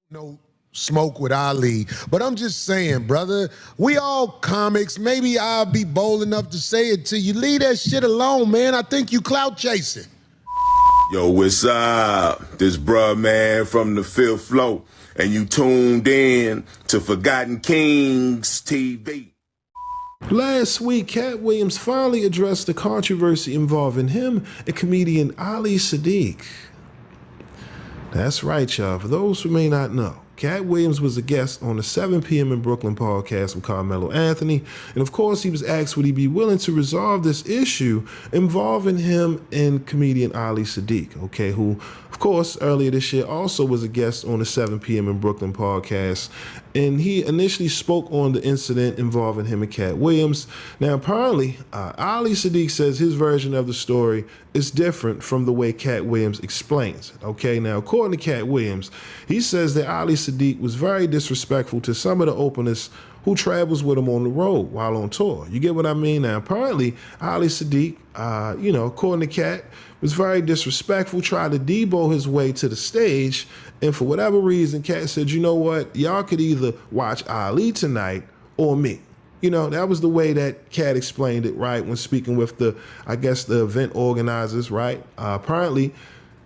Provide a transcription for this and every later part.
No smoke with Ali, but I'm just saying, brother, we all comics. Maybe I'll be bold enough to say it to you. Leave that shit alone, man. I think you clout chasing. Yo, what's up? This bruh, man, from the fifth floor, and you tuned in to Forgotten Kings TV. Last week, Katt Williams finally addressed the controversy involving him and comedian Ali Siddiq. That's right, y'all. For those who may not know, Katt Williams was a guest on the 7 p.m. in Brooklyn podcast with Carmelo Anthony, and of course he was asked would he be willing to resolve this issue involving him and comedian Ali Siddiq, okay, who, of course, earlier this year also was a guest on the 7 p.m. in Brooklyn podcast, and he initially spoke on the incident involving him and Katt Williams. Now, apparently, Ali Siddiq says his version of the story is different from the way Katt Williams explains it, okay? Now, according to Katt Williams, he says that Ali Siddiq was very disrespectful to some of the openers who travels with him on the road while on tour. You get what I mean? Now, apparently, Ali Siddiq, according to Katt, was very disrespectful, tried to debo his way to the stage, and for whatever reason, Katt said, you know what, y'all could either watch Ali tonight or me. You know, that was the way that Katt explained it, right, when speaking with the event organizers, right? Apparently,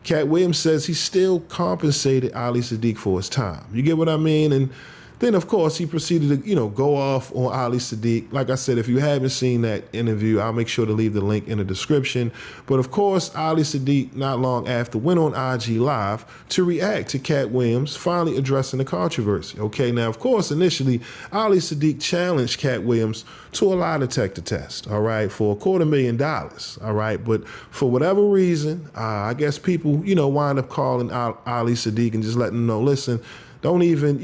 Katt Williams says he still compensated Ali Siddiq for his time. You get what I mean? And then, of course, he proceeded to, go off on Ali Siddiq. Like I said, if you haven't seen that interview, I'll make sure to leave the link in the description. But, of course, Ali Siddiq, not long after, went on IG Live to react to Katt Williams finally addressing the controversy. Okay, now, of course, initially, Ali Siddiq challenged Katt Williams to a lie detector test, all right, for $250,000, all right? But for whatever reason, I guess people, wind up calling Ali Siddiq and just letting them know, listen, don't even,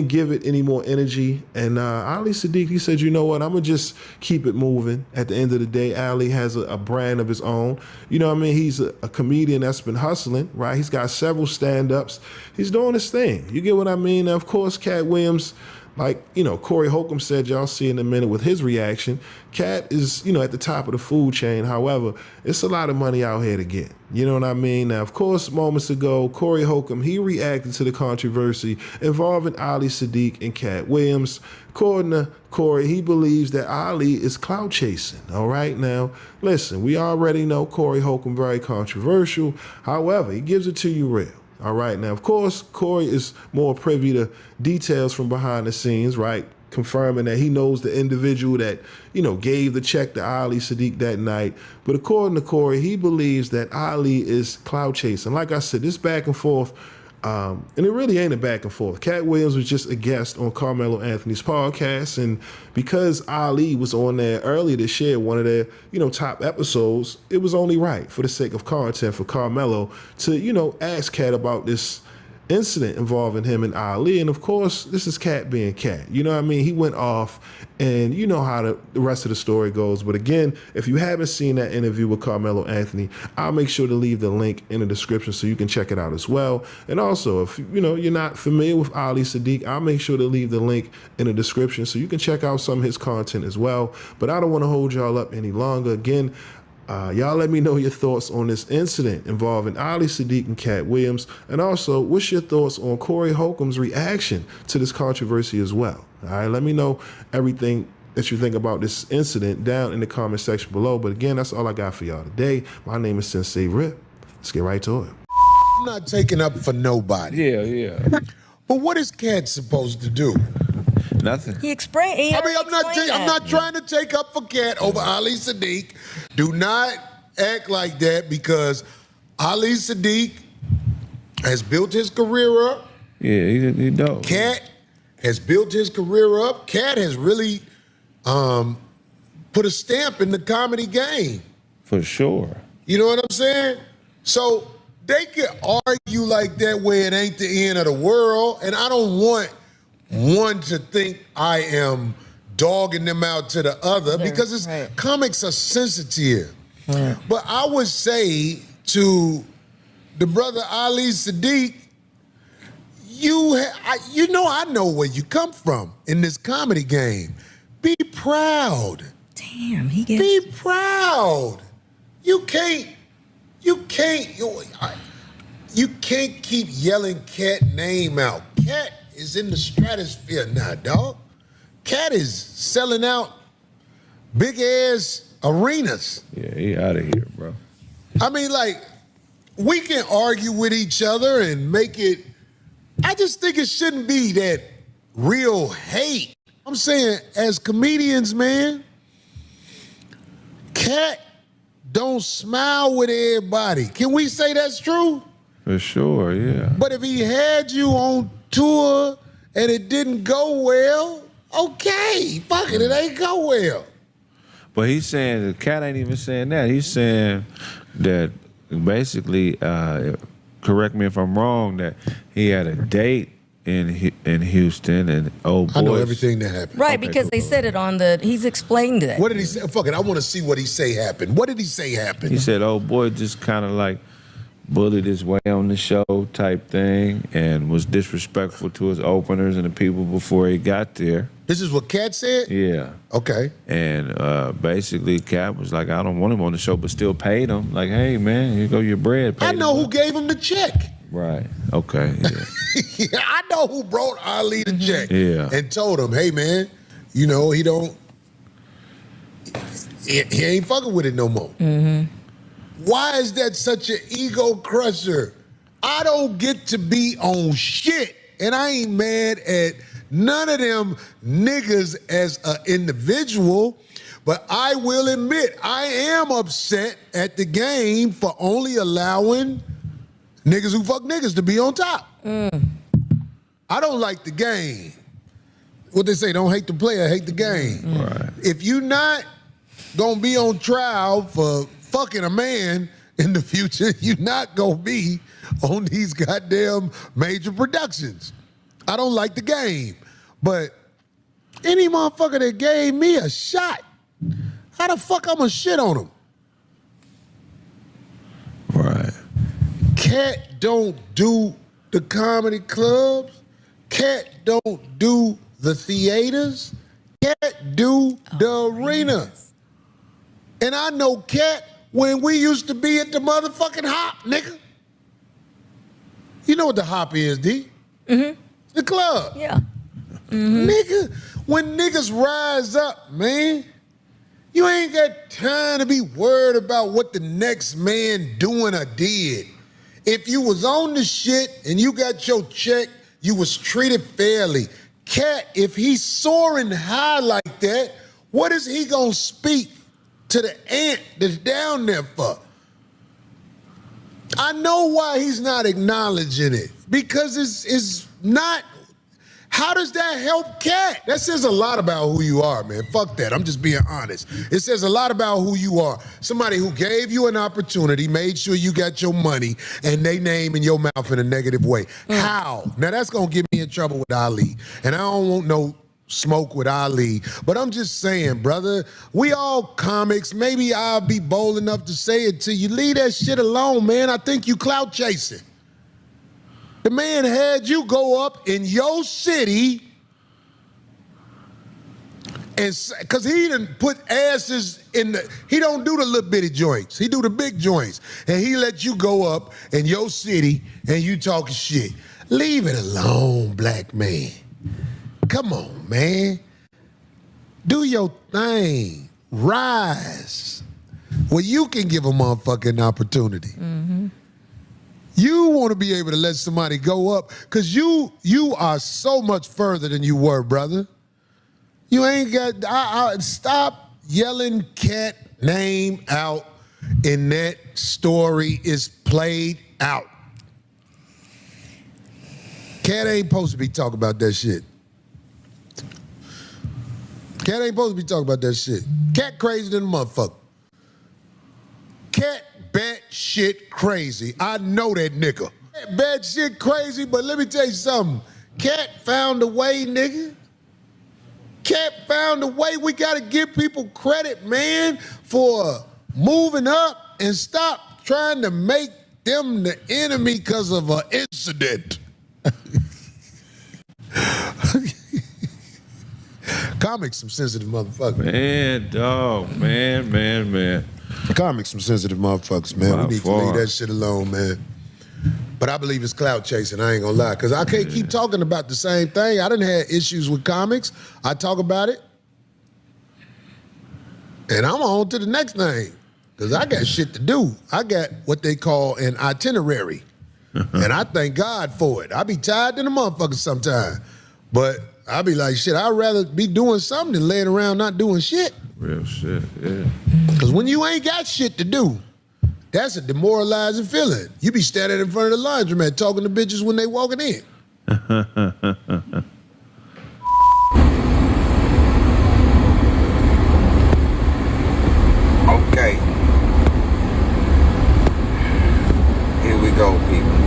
give it any more energy. And Ali Siddiq, he said, you know what, I'm going to just keep it moving. At the end of the day, Ali has a brand of his own. He's a comedian that's been hustling, right? He's got several stand-ups. He's doing his thing. You get what I mean? Now, of course, Katt Williams, like, Corey Holcomb said, y'all see in a minute with his reaction, Katt is, at the top of the food chain. However, it's a lot of money out here to get. You know what I mean? Now, of course, moments ago, Corey Holcomb, he reacted to the controversy involving Ali Siddiq and Katt Williams. According to Corey, he believes that Ali is clout chasing. All right? Now, listen, we already know Corey Holcomb very controversial. However, he gives it to you real. All right. Now, of course, Corey is more privy to details from behind the scenes, right? Confirming that he knows the individual that, gave the check to Ali Siddiq that night. But according to Corey, he believes that Ali is clout chasing. Like I said, this back and forth, and it really ain't a back and forth. Katt Williams was just a guest on Carmelo Anthony's podcast, and because Ali was on there earlier this year, one of their, top episodes, it was only right for the sake of content for Carmelo to, ask Katt about this incident involving him and Ali. And of course, this is Katt being Katt. You know what I mean? He went off, and you know how the rest of the story goes. But again, if you haven't seen that interview with Carmelo Anthony, I'll make sure to leave the link in the description so you can check it out as well. And also, if you're not familiar with Ali Siddiq, I'll make sure to leave the link in the description so you can check out some of his content as well. But I don't want to hold y'all up any longer. Again, y'all let me know your thoughts on this incident involving Ali Siddiq and Katt Williams. And also, what's your thoughts on Corey Holcomb's reaction to this controversy as well? All right, let me know everything that you think about this incident down in the comment section below. But again, that's all I got for y'all today. My name is Sensei Rip. Let's get right to it. I'm not taking up for nobody. Yeah. But what is Katt supposed to do? Nothing. I'm not trying to take up for Katt over Ali Siddiq. Do not act like that, because Ali Siddiq has built his career up. Yeah, he dope. Katt has built his career up. Katt has really put a stamp in the comedy game. For sure. You know what I'm saying? So they can argue like that where it ain't the end of the world, and I don't want one to think I am dogging them out to the other, because comics are sensitive. But I would say to the brother Ali Siddiq, I know where you come from in this comedy game. Be proud. Damn, he gets. Be proud. You can't keep yelling Katt name out. Katt is in the stratosphere now, dog. Katt is selling out big ass arenas. Yeah, he out of here, bro. I mean, like, we can argue with each other and make it. I just think it shouldn't be that real hate. I'm saying, as comedians, man, Katt don't smile with everybody. Can we say that's true? For sure, yeah. But if he had you on tour and it didn't go well, okay, fuck it, it ain't go well. But he's saying, the Katt ain't even saying that. He's saying that basically, correct me if I'm wrong, that he had a date in Houston and old boys. I know everything that happened. Right, because they said it on he's explained it. What did he say? Fuck it, I want to see what he say happened. What did he say happened? He said old boy just kind of like bullied his way on the show type thing and was disrespectful to his openers and the people before he got there. This is what Katt said? Yeah. Okay. And basically Katt was like, I don't want him on the show, but still paid him. Like, hey, man, here go your bread. I know who gave him the check. Right. Okay. Yeah. Yeah, I know who brought Ali the check. Yeah. And told him, hey, man, you know, he ain't fucking with it no more. Mm-hmm. Why is that such an ego crusher? I don't get to be on shit, and I ain't mad at none of them niggas as an individual, but I will admit I am upset at the game for only allowing niggas who fuck niggas to be on top. I don't like the game. What they say, don't hate the player, hate the game. Right. If you not gonna be on trial for fucking a man in the future, you not gonna be on these goddamn major productions. I don't like the game. But any motherfucker that gave me a shot, how the fuck I'ma shit on him? Right. Katt don't do the comedy clubs. Katt don't do the theaters. Katt do the arena. And I know Katt when we used to be at the motherfucking Hop, nigga. You know what the Hop is, D? Mm-hmm. The club. Yeah. Mm-hmm. Nigga, when niggas rise up, man, you ain't got time to be worried about what the next man doing or did. If you was on the shit and you got your check, you was treated fairly. Katt, if he's soaring high like that, what is he gonna speak to the ant that's down there for? I know why he's not acknowledging it, because it's not. How does that help Katt? That says a lot about who you are, man. Fuck that. I'm just being honest. It says a lot about who you are. Somebody who gave you an opportunity, made sure you got your money, and they name in your mouth in a negative way. How? Now that's gonna get me in trouble with Ali. And I don't want no smoke with Ali. But I'm just saying, brother, we all comics. Maybe I'll be bold enough to say it to you. Leave that shit alone, man. I think you clout chasing. The man had you go up in your city and, cause he done put asses in he don't do the little bitty joints. He do the big joints. And he let you go up in your city and you talking shit. Leave it alone, black man. Come on, man. Do your thing. Rise. Well, you can give a motherfucking opportunity. Mm-hmm. You want to be able to let somebody go up because you are so much further than you were, brother. You ain't got, stop yelling Katt name out and that story is played out. Katt ain't supposed to be talking about that shit. Katt ain't supposed to be talking about that shit. Katt crazy than a motherfucker. Katt bad shit crazy. I know that nigga. Bad shit crazy, but let me tell you something. Katt found a way, nigga. Katt found a way. We gotta give people credit, man, for moving up and stop trying to make them the enemy because of an incident. Comics some sensitive motherfuckers. Man, dog, man. Comics some sensitive motherfuckers, man. By We need to far. leave that shit alone, man. But I believe it's clout chasing, I ain't gonna lie. Cause I can't keep talking about the same thing. I done had issues with comics. I talk about it. And I'm on to the next thing. Cause I got shit to do. I got what they call an itinerary. And I thank God for it. I be tired than a motherfucker sometime. But I be like, shit, I'd rather be doing something than laying around not doing shit. Real shit, yeah. Cause when you ain't got shit to do, that's a demoralizing feeling. You be standing in front of the laundromat talking to bitches when they walking in. Okay. Here we go, people.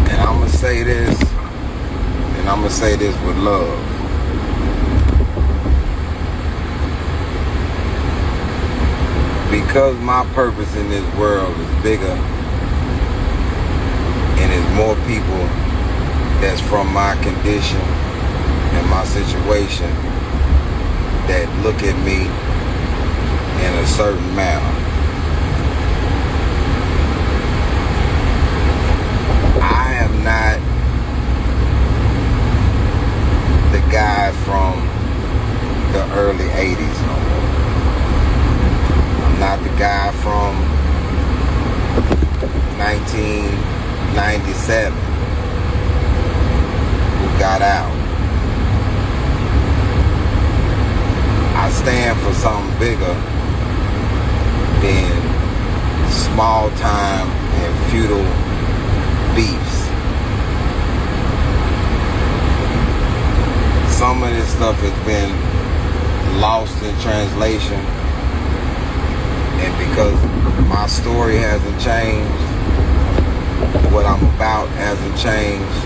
And I'm gonna say this, and I'm gonna say this with love. Because my purpose in this world is bigger and there's more people that's from my condition and my situation that look at me in a certain manner. I am not the guy from the early 80s no more. Not the guy from 1997 who got out. I stand for something bigger than small time and feudal beefs. Some of this stuff has been lost in translation. And because my story hasn't changed, what I'm about hasn't changed,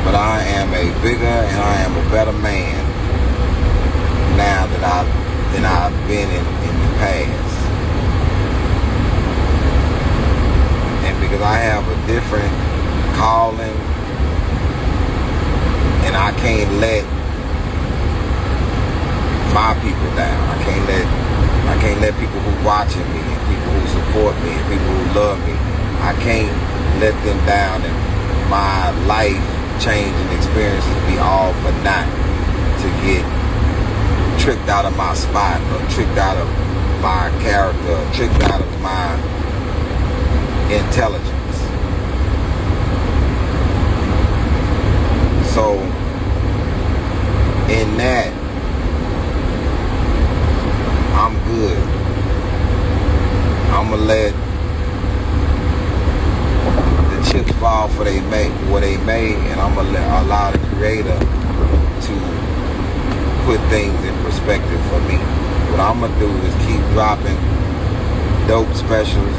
but I am a bigger and I am a better man now than I've been in the past. And because I have a different calling, and I can't let my people down. I can't let people who watching me and people who support me and people who love me, I can't let them down, and my life changing experiences be all for naught to get tricked out of my spot or tricked out of my character or tricked out of my intelligence. So in that, I'm good. I'ma let the chips fall for what they made, and I'ma allow the creator to put things in perspective for me. What I'ma do is keep dropping dope specials,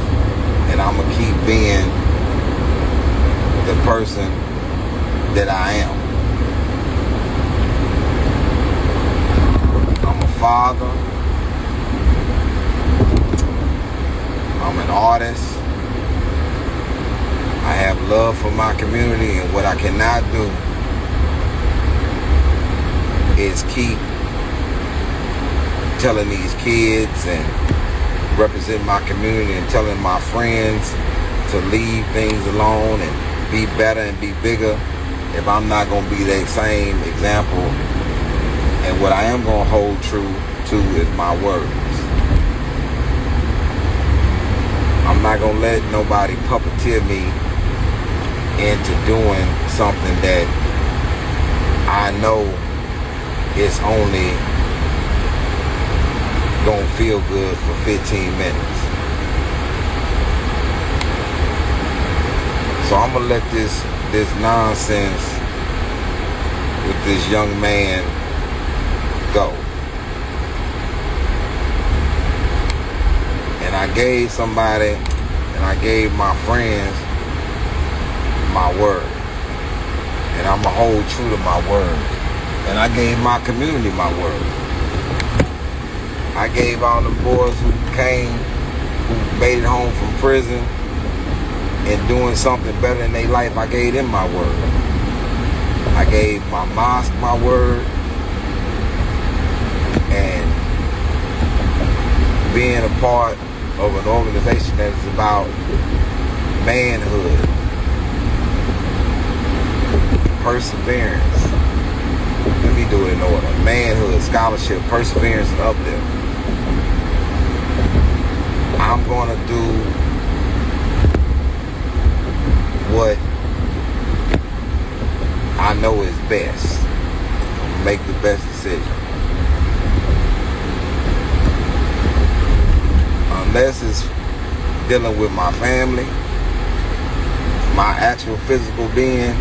and I'ma keep being the person that I am. I'm a father. I'm an artist. I have love for my community, and what I cannot do is keep telling these kids and represent my community and telling my friends to leave things alone and be better and be bigger if I'm not going to be that same example. And what I am going to hold true to is my words. I'm not going to let nobody puppeteer me into doing something that I know is only going to feel good for 15 minutes. So I'm going to let this nonsense with this young man go. And I gave somebody, and I gave my friends my word. And I'm going to hold true to my word. And I gave my community my word. I gave all the boys who made it home from prison and doing something better in their life, I gave them my word. I gave my mosque my word. And being a part of an organization that is about manhood, perseverance. Let me do it in order. Manhood, scholarship, perseverance, and uplift. I'm gonna do what I know is best. Make the best decision. Unless it's dealing with my family, my actual physical being,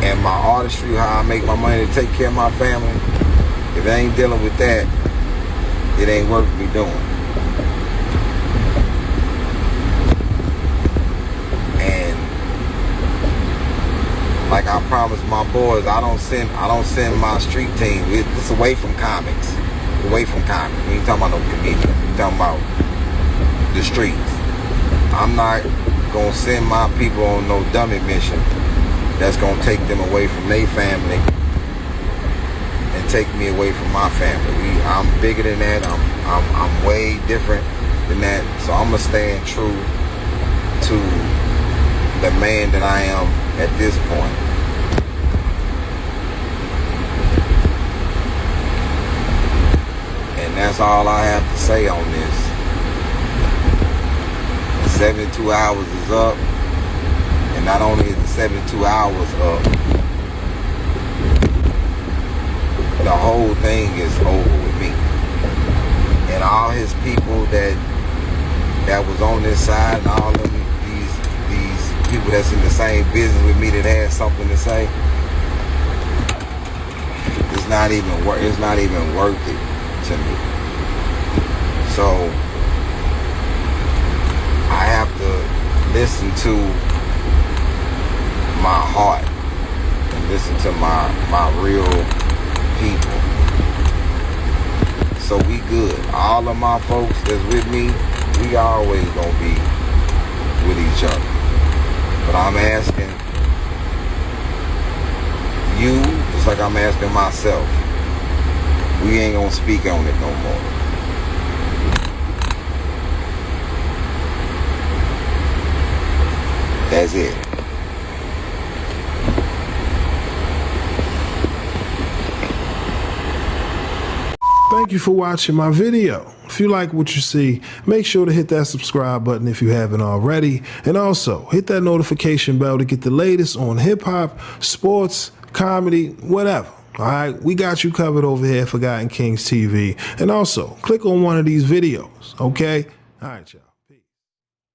and my artistry, how I make my money to take care of my family. If it ain't dealing with that, it ain't worth me doing. And like I promised my boys, I don't send my street team. It's away from comics. Away from comics. We ain't talking about no comedian. We talking about the streets. I'm not gonna send my people on no dummy mission that's gonna take them away from their family and take me away from my family. I'm bigger than that. I'm way different than that. So I'm gonna stand true to the man that I am at this point. And that's all I have to say on this. 72 hours is up. And not only is the 72 hours up, the whole thing is over with me. And all his people that was on this side, and all of these people that's in the same business with me that had something to say, it's not even worth it to me. So I have to listen to my heart and listen to my real people. So we good. All of my folks that's with me, we always gonna be with each other. But I'm asking you, just like I'm asking myself, we ain't gonna speak on it no more. That's it. Thank you for watching my video. If you like what you see, make sure to hit that subscribe button if you haven't already. And also, hit that notification bell to get the latest on hip-hop, sports, comedy, whatever. All right, we got you covered over here at Forgotten Kings TV. And also, click on one of these videos, okay? All right, y'all.